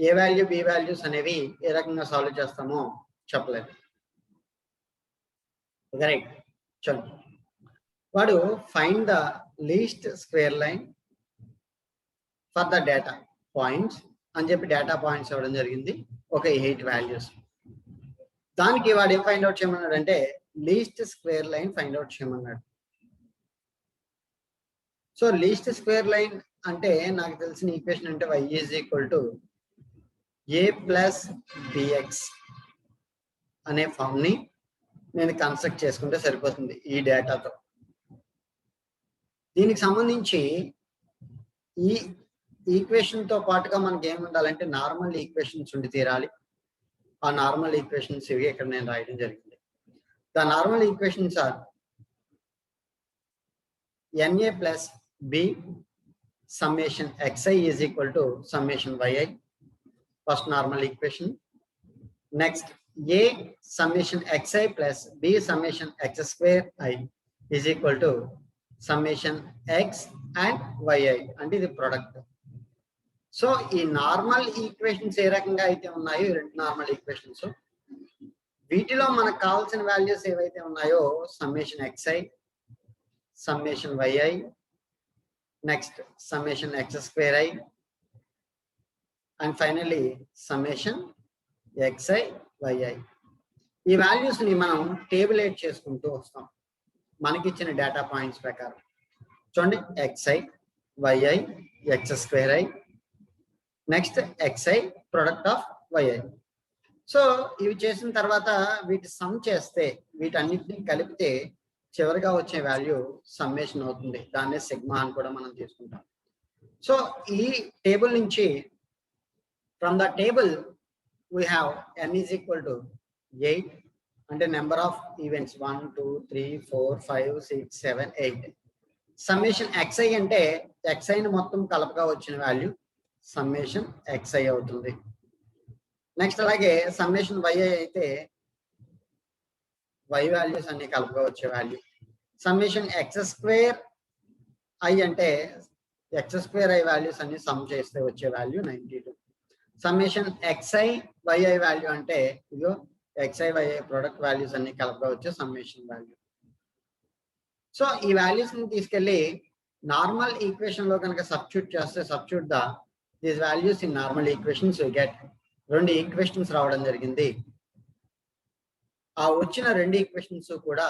ఏ value B values అనేవి ఏ రకంగా solve చేస్తామో చెప్పలేదు. రైట్, చూడండి. వాడు find the least square line for the data points అని చెప్పి డేటా పాయింట్స్ ఇవ్వడం జరిగింది, ఒక 8 వాల్యూస్. దానికి వాడు ఏం ఫైండ్ అవుట్ చేయమన్నాడు అంటే least square line find out చేయమన్నాడు. సో లీస్ట్ స్క్వేర్ లైన్ అంటే నాకు తెలిసిన ఈక్వేషన్ అంటే y is equal to a plus b x అనే ఫామ్ ని నేను కన్స్ట్రక్ట్ చేసుకుంటే సరిపోతుంది ఈ డేటాతో. దీనికి సంబంధించి ఈ ఈక్వేషన్ తో పాటుగా మనకి ఏమి ఉండాలంటే నార్మల్ ఈక్వేషన్స్ ఉండి తీరాలి. ఆ నార్మల్ ఈక్వేషన్స్ ఇవి ఇక్కడ నేను రాయడం జరిగింది. The normal equations are na plus b summation xi is equal to summation yi, first normal equation. Next, a summation xi plus b summation x square I is equal to summation x and yi అంటే ఇది product. So ఈ normal equations ఏ రకంగా అయితే ఉన్నాయో ఈ రెండు normal equations, వీటిలో మనకు కావాల్సిన వాల్యూస్ ఏవైతే ఉన్నాయో summation xi, summation yi, next summation x square I and finally summation xi yi. ఈ వాల్యూస్ ని మనం టేబులేట్ చేసుకుంటూ వస్తాం మనకి ఇచ్చిన డేటా పాయింట్స్ ప్రకారం. చూడండి, xi, yi, x square I, next xi product of yi. So ఇవి చేసిన తర్వాత వీటి సమ్ చేస్తే వీటన్నిటిని కలిపితే చివరిగా వచ్చే వాల్యూ సమ్మేషన్ అవుతుంది. దాన్నే సిగ్మా అని కూడా మనం తీసుకుంటాం. సో ఈ టేబుల్ నుంచి from the table we have n is equal to 8 అంటే number of events 1 2 3 4 5 6 7 8. Summation xi అంటే xi ని మొత్తం కలపగా వచ్చిన వాల్యూ సమ్మేషన్ xi అవుతుంది. నెక్స్ట్ అలాగే సమ్మేషన్ yi అయితే y వాల్యూస్ అన్ని కలపగా వచ్చే value. Summation x square I అంటే x స్క్వేర్ I వాల్యూస్ అన్ని సమ్ చేస్తే వచ్చే value 92. Summation xi yi value అంటే ఇదిగో xi yi ప్రొడక్ట్ వాల్యూస్ అన్ని కలపగా వచ్చే సమ్మేషన్ వాల్యూ. సో ఈ వాల్యూస్ ని తీసుకెళ్లి నార్మల్ ఈక్వేషన్ లో కనుక సబ్స్టిట్యూట్ చేస్తే substitute the these values in normal equations you get. రెండు ఈక్వేషన్స్ రావడం జరిగింది. ఆ వచ్చిన రెండు ఈక్వేషన్స్ కూడా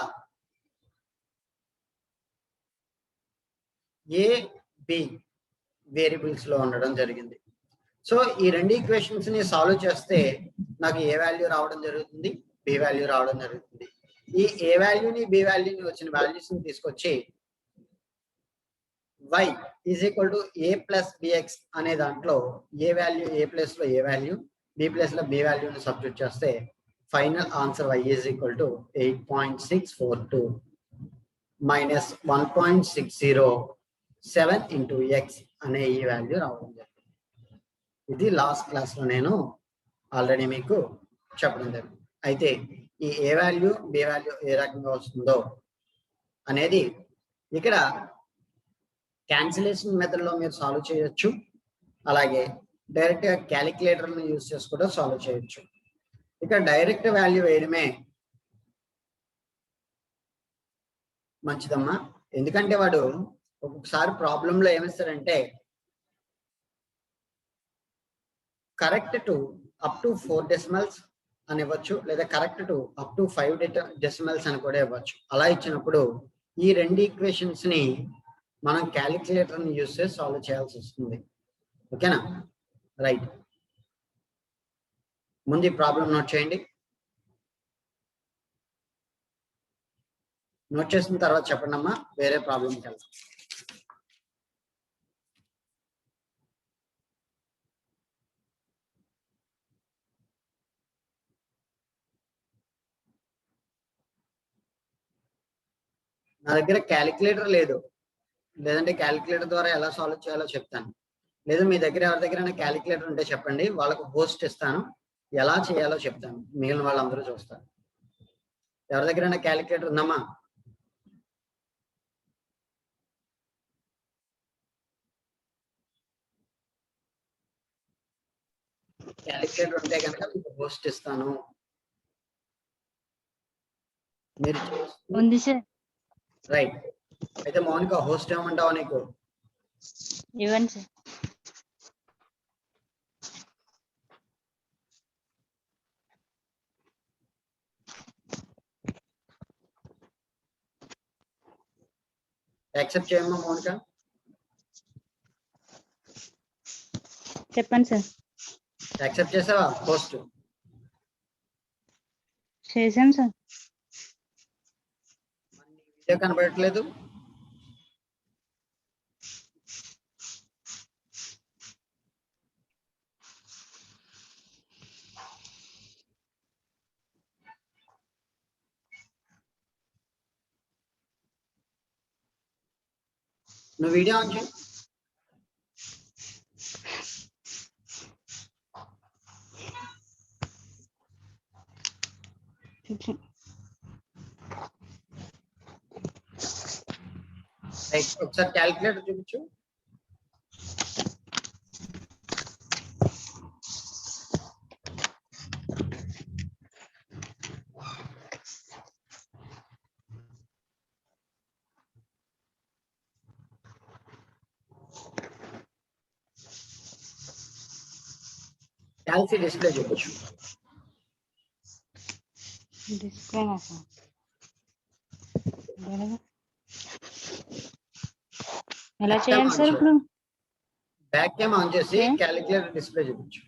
ఏ బి వేరియబుల్స్ లో ఉండడం జరిగింది. సో ఈ రెండు ఈక్వేషన్స్ ని సాల్వ్ చేస్తే నాకు ఏ వాల్యూ రావడం జరుగుతుంది, బి వాల్యూ రావడం జరుగుతుంది. ఈ ఏ వాల్యూని బి వాల్యూని వచ్చిన వాల్యూస్ ని తీసుకొచ్చి y is equal to a plus b x అనే దాంట్లో ఏ వాల్యూ ఏ ప్లేస్ లో ఏ వాల్యూ, బి ప్లేస్ లో బి వాల్యూని సబ్స్టిట్యూట్ చేస్తే final answer y is equal to 8.642 minus 1.607 into x అనే ఈ వాల్యూ రావడం జరిగింది. ఇది లాస్ట్ క్లాస్ లో నేను ఆల్రెడీ మీకు చెప్పడం జరిగింది. అయితే ఈ ఏ వాల్యూ బి వాల్యూ ఏ రకంగా వస్తుందో అనేది ఇక్కడ క్యాన్సిలేషన్ మెథడ్ లో మీరు సాల్వ్ చేయొచ్చు, అలాగే డైరెక్ట్ గా క్యాలిక్యులేటర్ ని యూజ్ చేసి కూడా సాల్వ్ చేయొచ్చు. ఇక్కడ డైరెక్ట్ వాల్యూ వేయడమే మంచిదమ్మా. ఎందుకంటే వాడు ఒక్కొక్కసారి ప్రాబ్లంలో ఏమిస్తాడంటే correct to up to 4 decimals అని ఇవ్వచ్చు, లేదా correct to up to 5 decimals అని కూడా ఇవ్వచ్చు. అలా ఇచ్చినప్పుడు ఈ రెండు ఈక్వేషన్స్ ని మనం క్యాలిక్యులేటర్ ని యూజ్ చేసి సాల్వ్ చేయాల్సి వస్తుంది. ఓకేనా? రైట్, ముందు ఈ ప్రాబ్లం నోట్ చేయండి. నోట్ చేసిన తర్వాత చెప్పండి అమ్మా, వేరే ప్రాబ్లంకి వెళ్దాం. నా దగ్గర క్యాలిక్యులేటర్ లేదు, లేదంటే క్యాలిక్యులేటర్ ద్వారా ఎలా సాల్వ్ చేయాలో చెప్తాను. లేదా మీ దగ్గర ఎవరి దగ్గర క్యాలిక్యులేటర్ ఉంటే చెప్పండి, వాళ్ళకు పోస్ట్ ఇస్తాను, ఎలా చేయాలో చెప్తాను, మిగిలిన వాళ్ళందరూ చూస్తారు. ఎవరి దగ్గర క్యాలిక్యులేటర్ ఉందమ్మా? క్యాలిక్యులేటర్ ఉంటే కనుక మీకు హోస్ట్ ఇస్తాను. మీరు ఉంది సార్. రైట్. అయితే మౌనిక హోస్ట్ ఏమంటావా నీకు? ఇవ్వండి సార్. యాక్సెప్ట్ చేయమ్మా మౌనిక. చెప్పండి సార్. యాక్సెప్ట్ చేసావా హోస్ట్? చేసాం సార్. వీడియో కనబడట్లేదు. నువ్వు వీడియో ఆన్ చేయి. రైట్. ఒకసారి క్యాలిక్యులేటర్ చూపించు. క్యాల్సి డిస్ప్లే చూపించు. డిస్ప్లేనా సార్? ఎలా చేయాలి సార్ ఇప్పుడు? బ్యాక్ క్యామ్ ఆన్ చేసి క్యాలిక్యులేటర్ డిస్ప్లే చూపించు.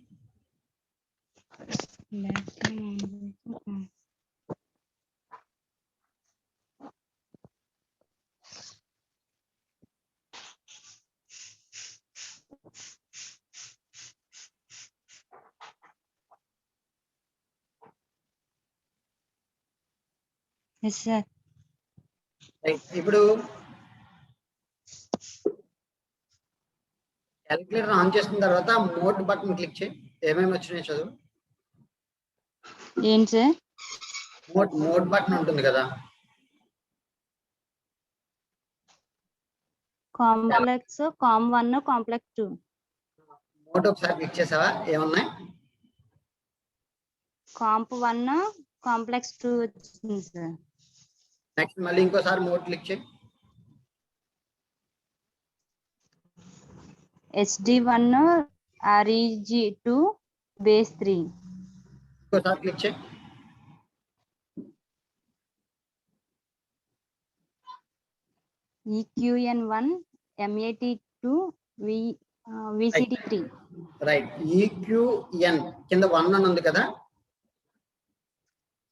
Yes sir. ఇప్పుడు క్యాలిక్యులేటర్ ఆన్ చేసిన తర్వాత మోడ్ బటన్ క్లిక్ చేయి. ఏమేమి వచ్చినాయి చదువు. ఏంటి సార్? మోడ్ బటన్ ఉంటుంది కదా. Complex, comp 1, complex 2. మోడ్ ఒకసారి క్లిక్ చేసావా? ఏమున్నాయి? కాంప్ 1, కాంప్లెక్స్ 2 వచ్చింది సార్. నెక్స్ట్ మళ్ళీ ఇంకోసారి మోడ్ క్లిక్ చేయి. HD1, REG2, base 3. ఇంకోసారి క్లిక్ చేయి. EQN1, MAT2, VCT3. Right. EQN కింద 1 అని ఉంది కదా.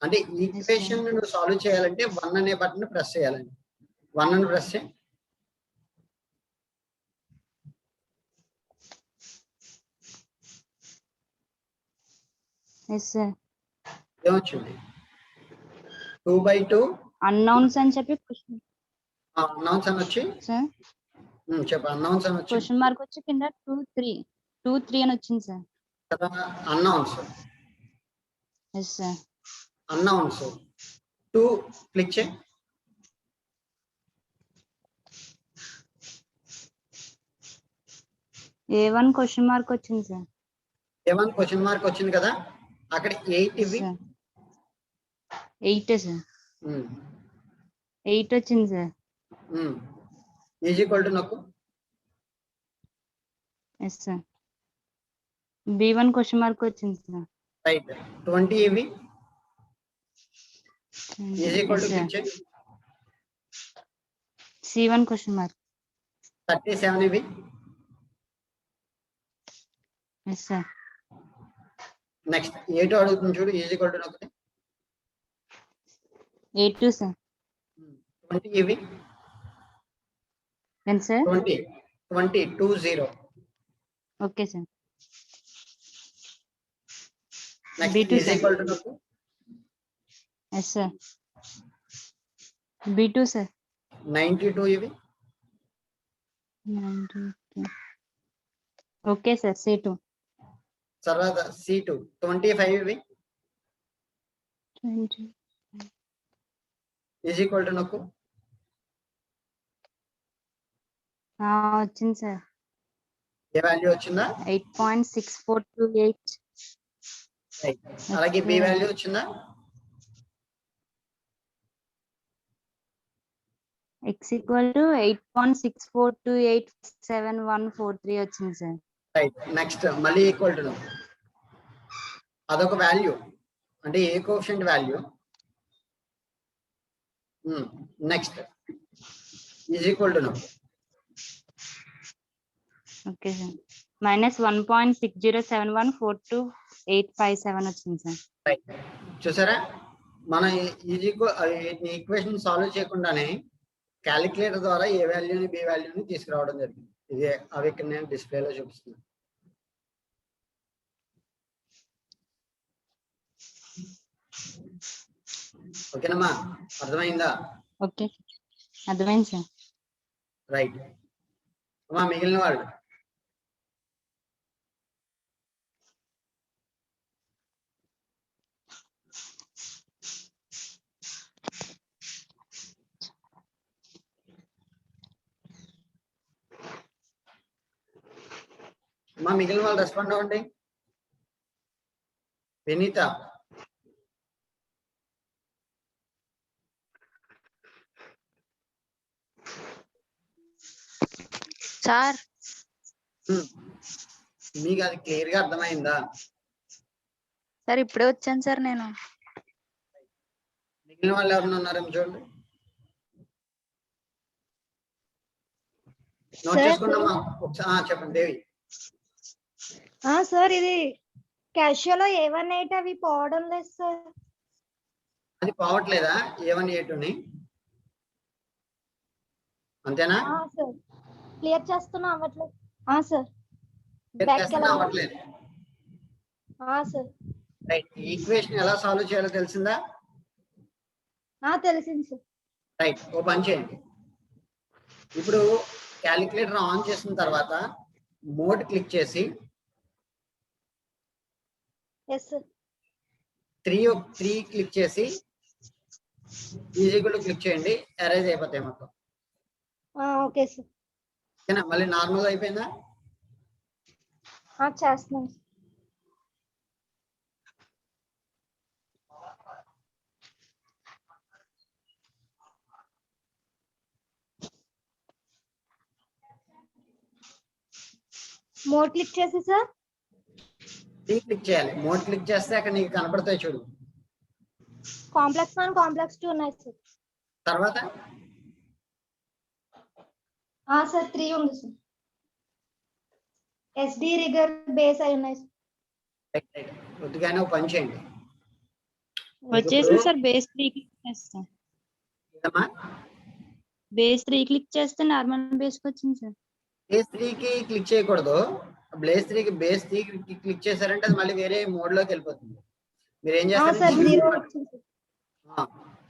అంటే ఈక్వేషన్ నువ్వు సాల్వ్ చేయాలంటే 1 అనే బటన్ ప్రెస్ చేయాలండి. 1 అని ప్రెస్ చేయి. Yes sir. ఏమొచ్చింది? 2/2 అన్నౌన్స్ అని చెప్పి అన్నౌన్స్ అని వచ్చి సార్. చెప్పు. అన్నౌన్స్ అని వచ్చి క్వశ్చన్ మార్క్ వచ్చి కింద 2, 3 అని వచ్చింది sir. Unknowns. Yes sir. Unknowns 2 click చేయి. A1 క్వశ్చన్ మార్క్ వచ్చింది సార్. A1 క్వశ్చన్ మార్క్ వచ్చింది కదా. అక్కడ 8 ఇవి. 8 సార్. 8 వచ్చింది సార్. ఈజ్ ఈక్వల్ టు నొక్కు. Yes sir. B1 question mark వచ్చింది సార్. రైట్. 20 ఇవి. ఈజ్ ఈక్వల్ టు క్లిక్ చేయి. C1 question mark. 37 ఇవి. Yes sir. నెక్స్ట్ A2 అడుగుతుంది చూడు. ఈజ్ ఈక్వల్ టు నొక్కితే A2 సార్. 20 ఇవి. ఎంత sir? 20. Okay sir. Next B2 is equal to నొక్కు. Yes sir. B2 sir. 92 ఇవి. Okay sir. C2. తర్వాత C2 25 ఇవి. 20. ఈజ్ ఈక్వల్ టు నొక్కు. వచ్చింది సార్. ఏ వాల్యూ వచ్చిందా? 8.6428. Right. అలాగే b వాల్యూ వచ్చిందా? x equal to 8.64287143 వచ్చింది సార్. రైట్. నెక్స్ట్ మళ్ళీ ఈక్వల్ టు అదొక వాల్యూ అంటే A coefficient value. Next is equal to okay sir. -1.60714287 వచ్చింది సార్. రైట్. చూసారా మన ఈక్వేషన్ సాల్వ్ చేయకుండానే క్యాలిక్యులేటర్ ద్వారా ఏ వాల్యూని బి వాల్యూని తీసుకురావడం జరిగింది. ఇది అవి ఇక్కడ నేను డిస్ప్లేలో చూపిస్తున్నాను. ఓకేనమ్మా, అర్థమైందా? ఓకే అర్థమైంది సార్. రైట్ అమ్మా, మిగిలిన వాళ్ళు రెస్పాండ్ అవ్వండి. వినీత, సార్ మీకు అది క్లియర్ గా అర్థమైందా? సార్ ఇప్పుడే వచ్చాను సార్ నేను. మిగిలిన వాళ్ళు ఎవరైనా ఉన్నారేమో చూడండి. నోట్ చేసుకున్నామా ఒకసారి? చెప్పండి దేవి. సార్ ఇది క్యాషియోలో A1A2 అవి పోవడం లేదు సార్. అది పోవట్లేదా A1 A2ని? అంతేనా? సార్ క్లియర్ చేస్తున్నా అవ్వట్లేదు. సార్ అవ్వట్లేదు. Sir right. ఈక్వేషన్ ఎలా సాల్వ్ చేయాలో తెలిసిందా? తెలిసింది సార్. రైట్. ఓ పని చేయండి. ఇప్పుడు క్యాలిక్యులేటర్ ఆన్ చేసిన తర్వాత మోడ్ క్లిక్ చేసి 3 క్లిక్ చేసి ఈజీ కూడా క్లిక్ చేయండి. అరేంజ్ అయిపోతాయి మొత్తం. Okay sir. ఓకేనా? మళ్ళీ నార్మల్ అయిపోయిందా? చేస్తున్నాను. మోడ్ క్లిక్ చేసి సార్ 3 క్లిక్ చేయాలి. మోడ్ క్లిక్ చేస్తే అక్కడ నీకు కనపడతాయి చూడు. కాంప్లెక్స్ 1 కాంప్లెక్స్ 2 ఉన్నాయి సార్. తర్వాత సార్ 3 ఉంది సార్. SD రిగర్ బేస్ అయి ఉన్నాయి సార్. కొద్దిగానే ఒక పని చేయండి. వచ్చేసి సార్ బేస్ 3 క్లిక్ చేస్తా. బేస్ 3 క్లిక్ చేస్తే నార్మల్ బేస్ కి వచ్చింది సార్. బేస్ 3 కి క్లిక్ చేయకూడదు. బేస్ 3 కి క్లిక్ చేశారంటే అది మళ్ళీ వేరే మోడ్ లోకి వెళ్ళిపోతుంది. మీరు ఏం చేస్తారు?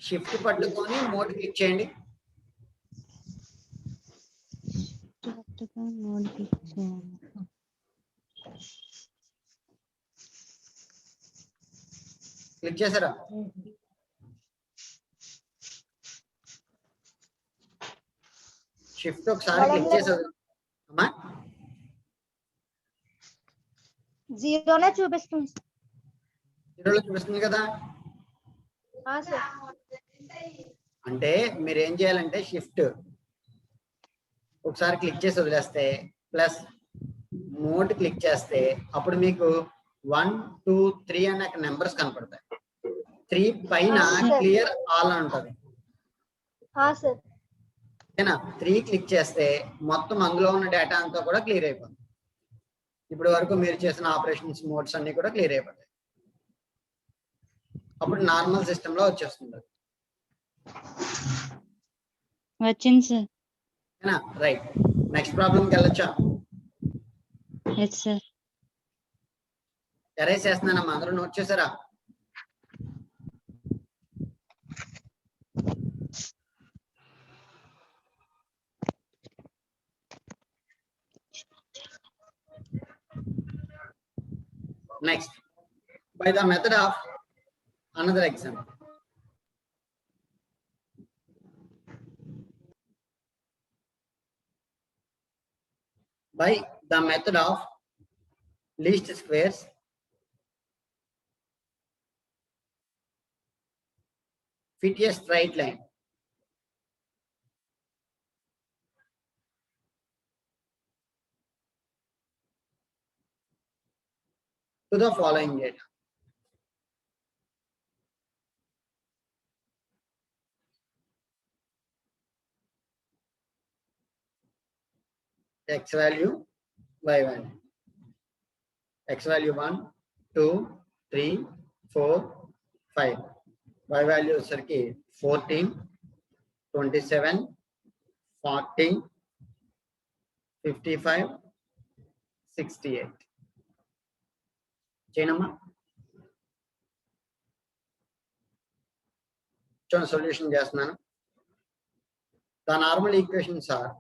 షిఫ్ట్ పట్టుకొని మోడ్ క్లిక్ చేయండి. క్లిక్ చేశారా? షిఫ్ట్ ఒకసారి క్లిక్ చేసారు అమ్మా. 0 చూపిస్తుంది. 0 చూపిస్తుంది కదా? అంటే మీరు ఏం చేయాలంటే షిఫ్ట్ ఒకసారి క్లిక్ చేసి వదిలేస్తే ప్లస్ మోడ్ క్లిక్ చేస్తే అప్పుడు మీకు 1 2 3 అనే నెంబర్స్ కనపడతాయి. 3 పైన క్లియర్ ఆల్ అని ఉంటుంది. ఓకేనా? 3 క్లిక్ చేస్తే మొత్తం అందులో ఉన్న డేటా అంతా కూడా క్లియర్ అయిపోతుంది. ఇప్పటి వరకు మీరు చేసిన ఆపరేషన్స్ మోడ్స్ అన్ని కూడా క్లియర్ అయిపోతాయి. అప్పుడు నార్మల్ సిస్టమ్ లో వచ్చేస్తుంది. వచ్చింది సార్. ఓకేనా? రైట్. నెక్స్ట్ ప్రాబ్లంకి వెళ్ళొచ్చా? Yes sir. ఎరేజ్ చేస్తున్నానమ్మా, అందరూ నోట్ చేశారా? Next, by the method of another example. By the method of least squares, fit a straight line to the following data. X value, Y value. X value 1, 2, 3, 4, 5. Y value is 14, 27, 40, 55, 68. Chainama. Solution చేస్తున్నాను. The normal equations are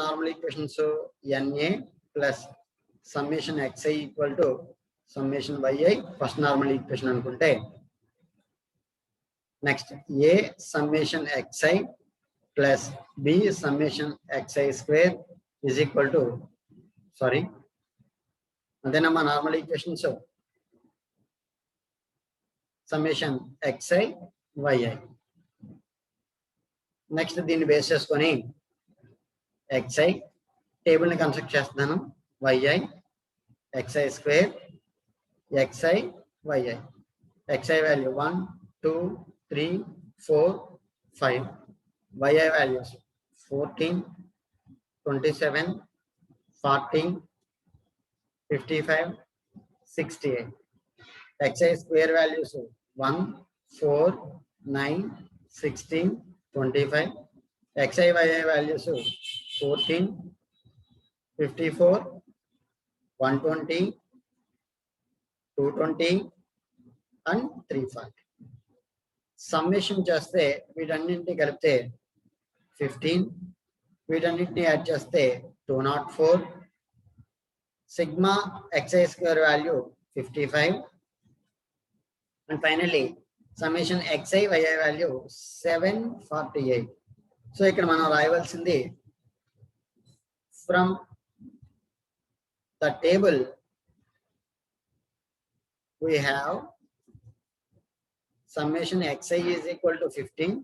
normal equations NA plus summation xi equal to summation yi first normal equation అనుకుంటే next A summation xi plus B summation xi square is equal to అంతేనమ్మా normal equations summation xi yi. Next దీన్ని base చేసుకొని xi table ని construct చేస్తున్నాను. yi xi square xi yi. xi value 1 2 3 4 5. yi values 14 27 40 55 68. xi square values 1 4 9 16 25. xi yi values 14 54 120 220 and 340. Summation చేస్తే వీటన్నింటినీ కలిపితే 15. వీటన్నింటినీ add చేస్తే 204. Sigma xi square value 55. and finally summation xi yi value 748. So ఇక్కడ మనం రాయవలసింది from the table we have summation xi is equal to 15,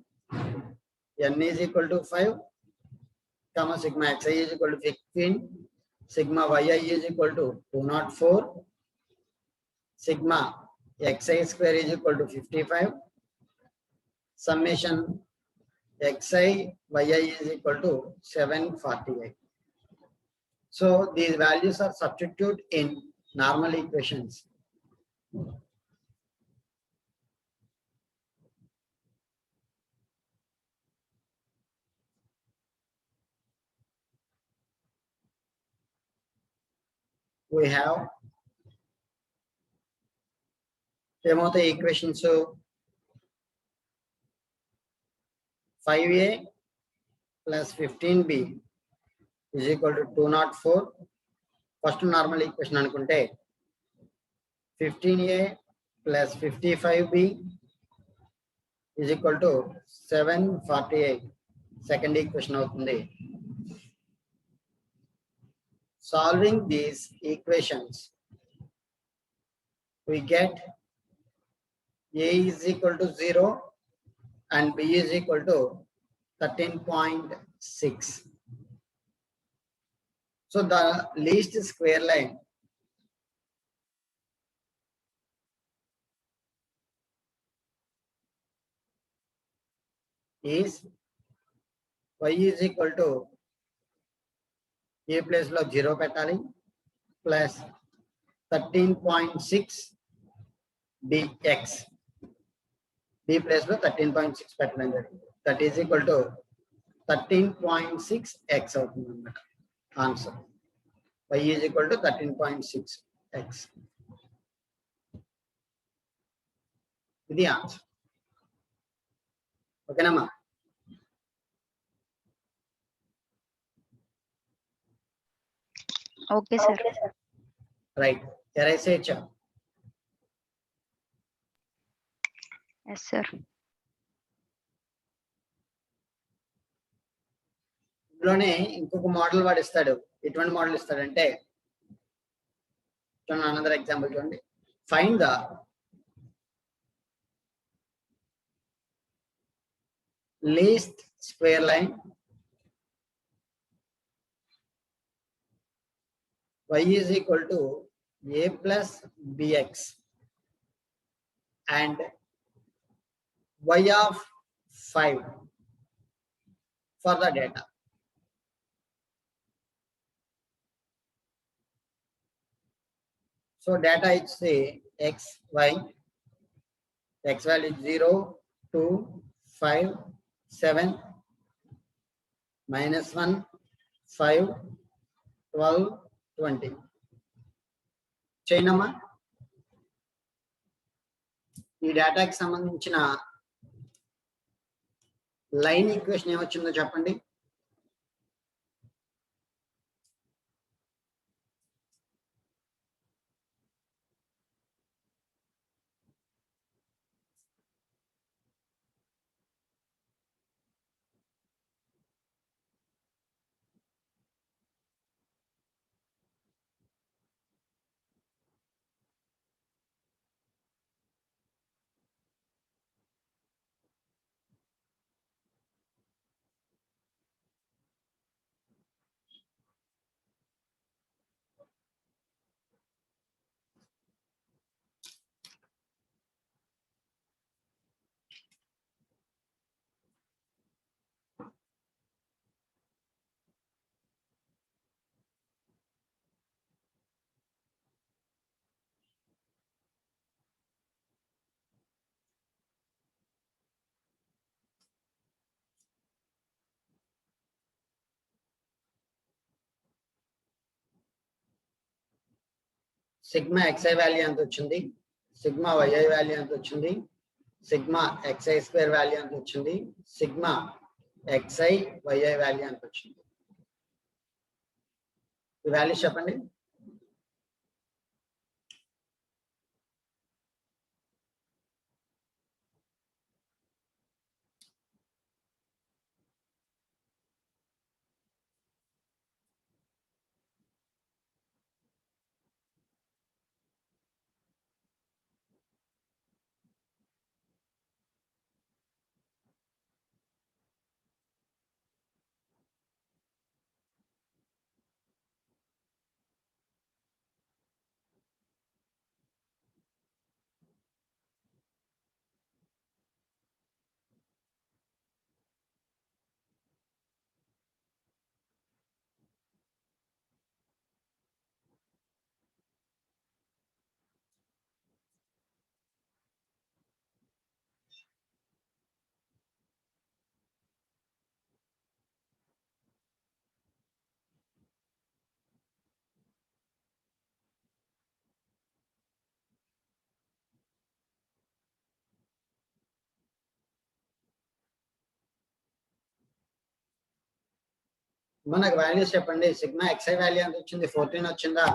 n is equal to 5, comma sigma xi is equal to 15, sigma yi is equal to 204, sigma xi square is equal to 55, summation xi yi is equal to 748. So these values are substituted in normal equations. We have the equations 5a plus 15b is equal to 204. First normal equation anukunte 15a plus 55b is equal to 748. Second equation avutundi. Solving these equations, we get a is equal to 0 and b is equal to 13.6. So the least square line is y is equal to a place lo 0 petali plus 13.6 dx. b place lo 13.6 petali. That is equal to 13.6 x avutundi. Answer y is equal to 13.6 x. This answer. Okay, Nama? Okay, sir. Right. Here I say, Cha. Yes, sir. ఇందులోనే ఇంకొక model వాడు ఇస్తాడు. ఎటువంటి model ఇస్తాడంటే Another example చూడండి. Find the least square line y is equal to a plus bx and y of 5 for the data. So data is say x, y, x value is 0, 2, 5, 7, -1, 5, 12, 20. చేయనమ్మా ఈ డేటాకి సంబంధించిన line equation ఏమొచ్చిందో చెప్పండి. Sigma xi value ఎంత వచ్చింది, sigma yi value ఎంత వచ్చింది, sigma xi square value ఎంత వచ్చింది, sigma xi yi value ఎంత వచ్చింది. ఈ వాల్యూస్ చెప్పండి. మనకు వాల్యూస్ చెప్పండి. సిగ్మా xi వాల్యూ ఎంత వచ్చింది, 14 వచ్చిందా,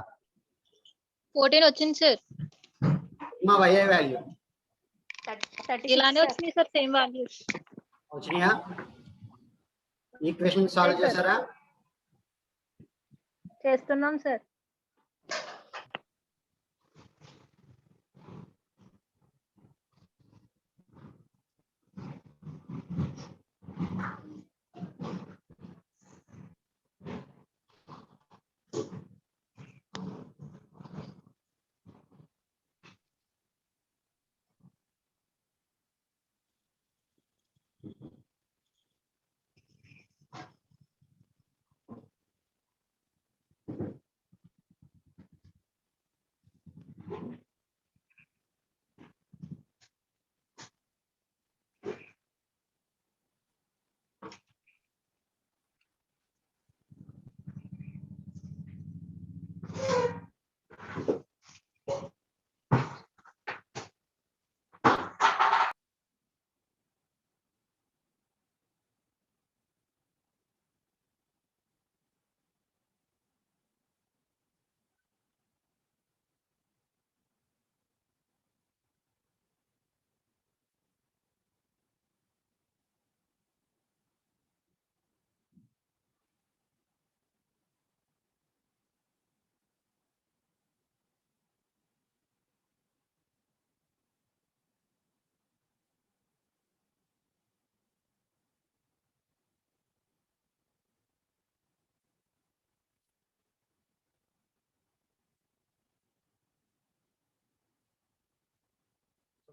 14 వచ్చింది సార్. సిగ్మా yi వాల్యూ ఇలానే వచ్చింది సార్, సేమ్ వాల్యూస్ వచ్చినాయా? ఈక్వేషన్ సాల్వ్ చేశారా? చేస్తున్నాం సార్.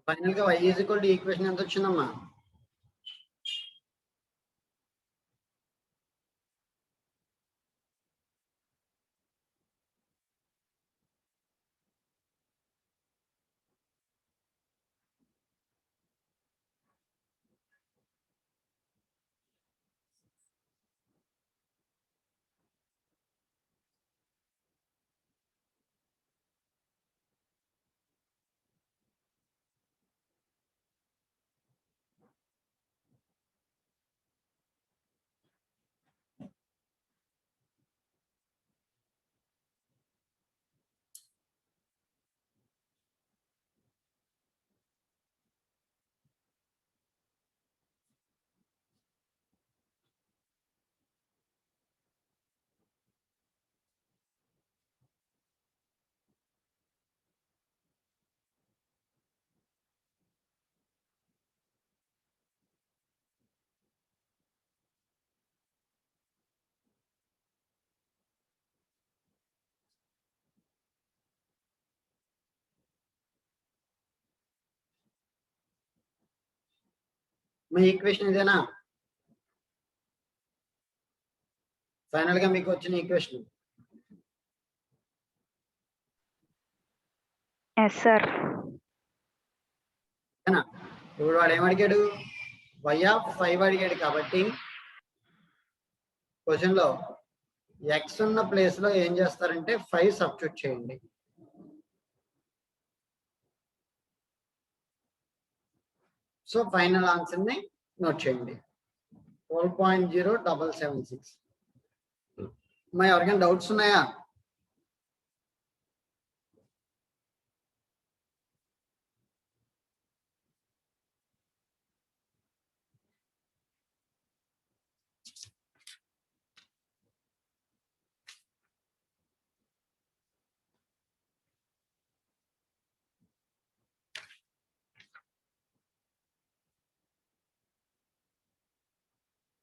ఫైనల్ గా y is equal to equation ఎంత వచ్చిందమ్మా? మీ ఈక్వేషన్ ఇదేనా? ఫైనల్ గా మీకు వచ్చిన ఈక్వేషన్ ఎస్ సార్. ఇప్పుడు వాడు ఏమడిగాడు? y(5) అడిగాడు కాబట్టి క్వశ్చన్ లో x ఉన్న ప్లేస్ లో ఏం చేస్తారంటే 5 సబ్స్టిట్యూట్ చేయండి. సో ఫైనల్ ఆన్సర్ ని నోట్ చేయండి. 12.0776. మరి ఎవరికైనా డౌట్స్ ఉన్నాయా?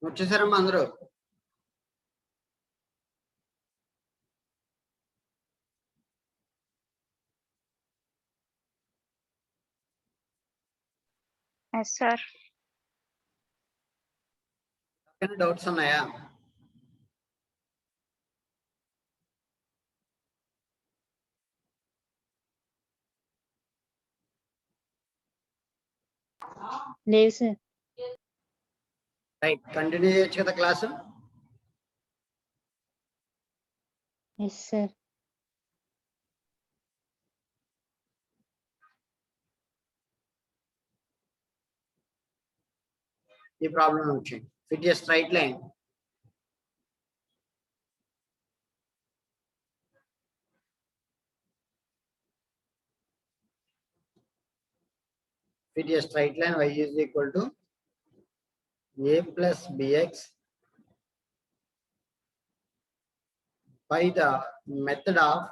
వచ్చేసారమ్మా అందరూ? Yes sir. డౌట్స్ ఉన్నాయా? లేవు సార్. రైట్, కంటిన్యూ చేయొచ్చు కదా క్లాసు? Yes sir. ఈ ప్రాబ్లం వచ్చింది. Fit a straight line fit a straight line y is equal to a plus bx by the method of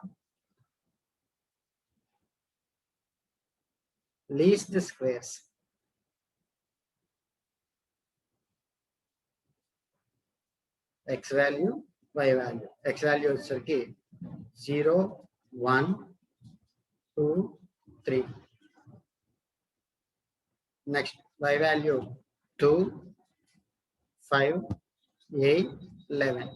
least squares. X value, y value. X value is 0, 1, 2, 3. Next, y value 2, 5, 8, 11.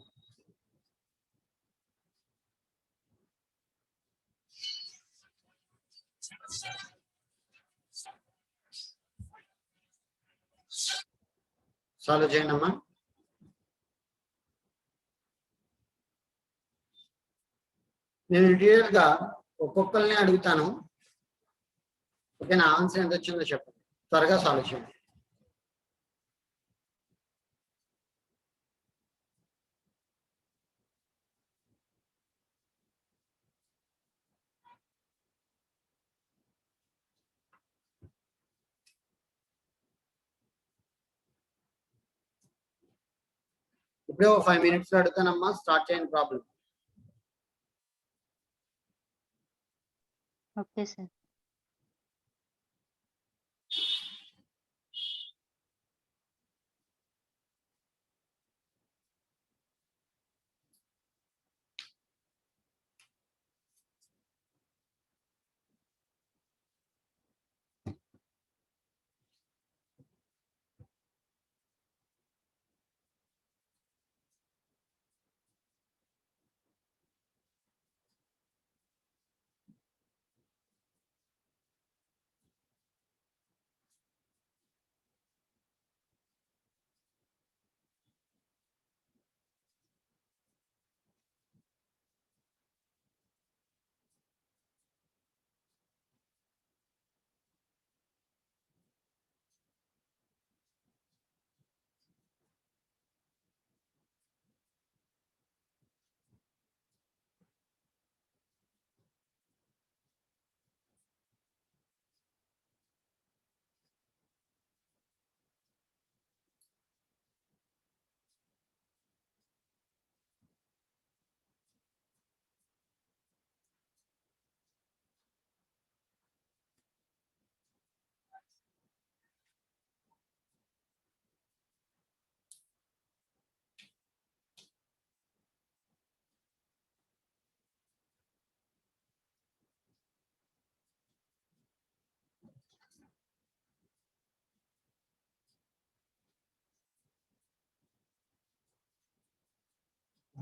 Solve చేయండి అమ్మా. నేను detail గా ఒక్కొక్కరిని అడుగుతాను. Okay, నా answer ఎంత వచ్చిందో చెప్పండి. త్వరగా సాల్వ్ చేయండి. ఇప్పుడే 5 minutes లో అడుగుతానమ్మా. స్టార్ట్ చేయండి ప్రాబ్లం. Okay sir.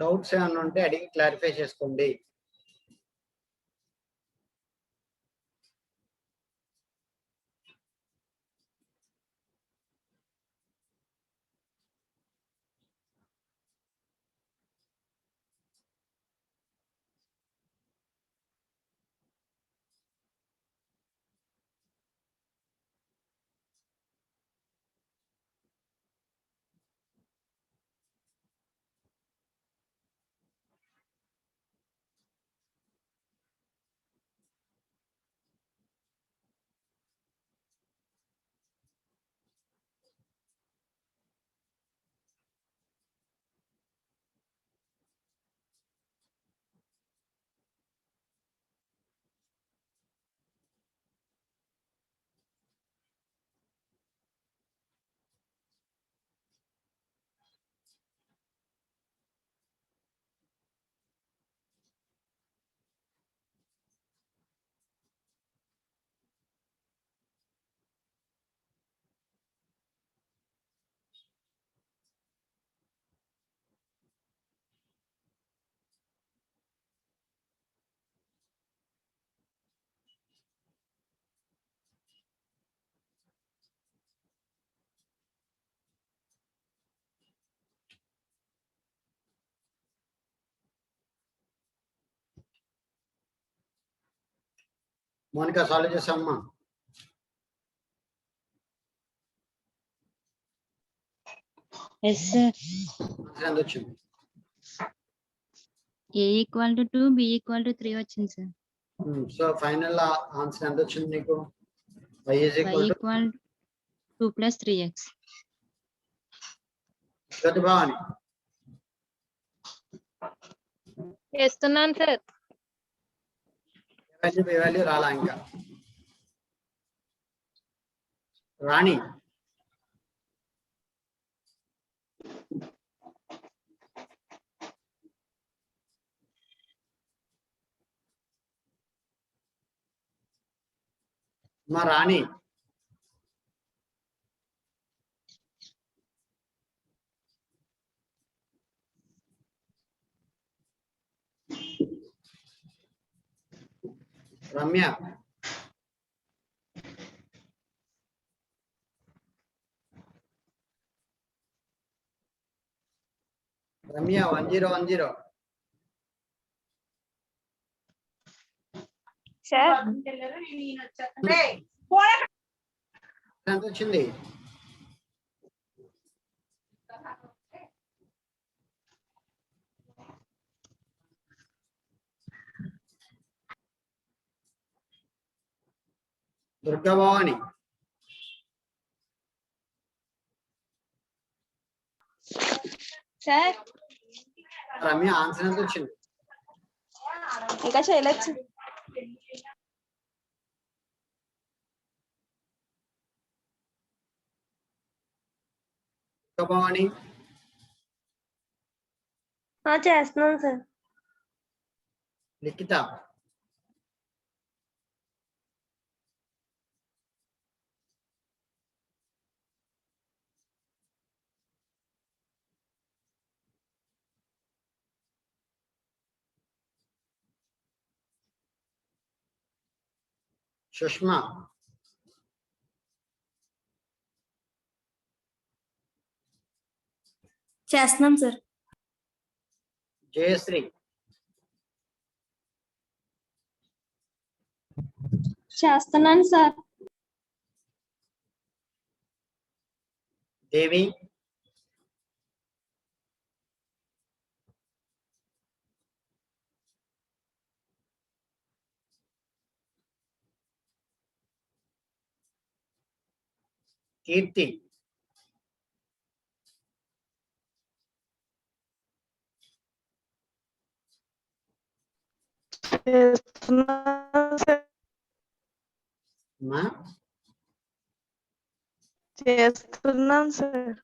డౌట్స్ ఏమైనా ఉంటే అడిగి క్లారిఫై చేసుకోండి. మోనికా సాల్వ్ చేసామమ్మా. Yes, sir. ఆన్సర్ ఎంత వచ్చింది? A equal to 2, B equal to 3 వచ్చింది సార్. సో ఫైనల్ ఆన్సర్ ఎంత వచ్చింది నీకు? y is Y equal to equal 2 plus 3x. జ్యోతి భవాని. చేస్తున్నాను సార్. వాల్యూ రాలా ఇంకా. రాణి. మా రాణి. రమ్య. రమ్య 1010. సార్ ఎంత వచ్చింది? దుర్గా భవాని. సార్ రమ్య ఆన్సర్ ఎంత వచ్చింది? ఇంకా చేయలేదు. దుర్గా భవాని. చేస్తున్నాను సార్. లిఖిత. సుష్మా. చేస్తున్నాం సార్. జయశ్రీ. చేస్తున్నాను సార్. దేవి. కీర్తి. మా చేస్తున్నాం sir.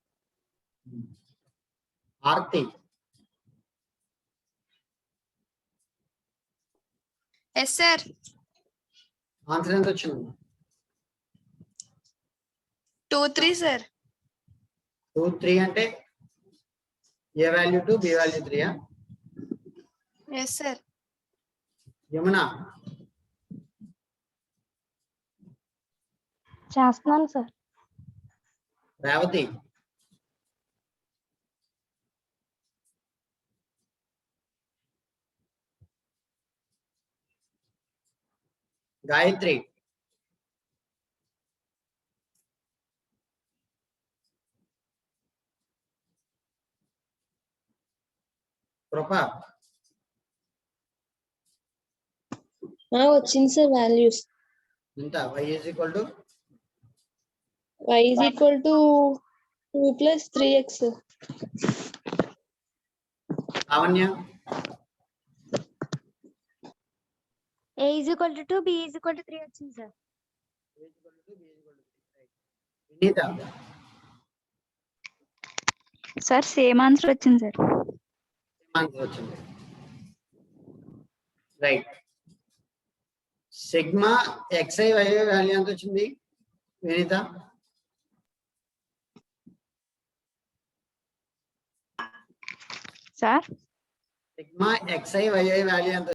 Aarti. Yes sir. Answer ఎంత వచ్చింది? 2 3 సార్. 2 3 అంటే A value 2, B value 3? Yes, sir. Yamuna చేస్తున్నాను సార్. రేవతి గాయత్రి కృప వచ్చింది సార్ వాల్యూస్. ఇంత y is equal to y is equal to 2 plus 3x. Lavanya A is equal to 2, B is equal to 3 వచ్చింది sir. Vineeta sir same answer వచ్చింది sir. Answer వచ్చింది. Right. Sigma xi y value ఎంత వచ్చింది Vineeta? Sir sigma xi y value ఎంత?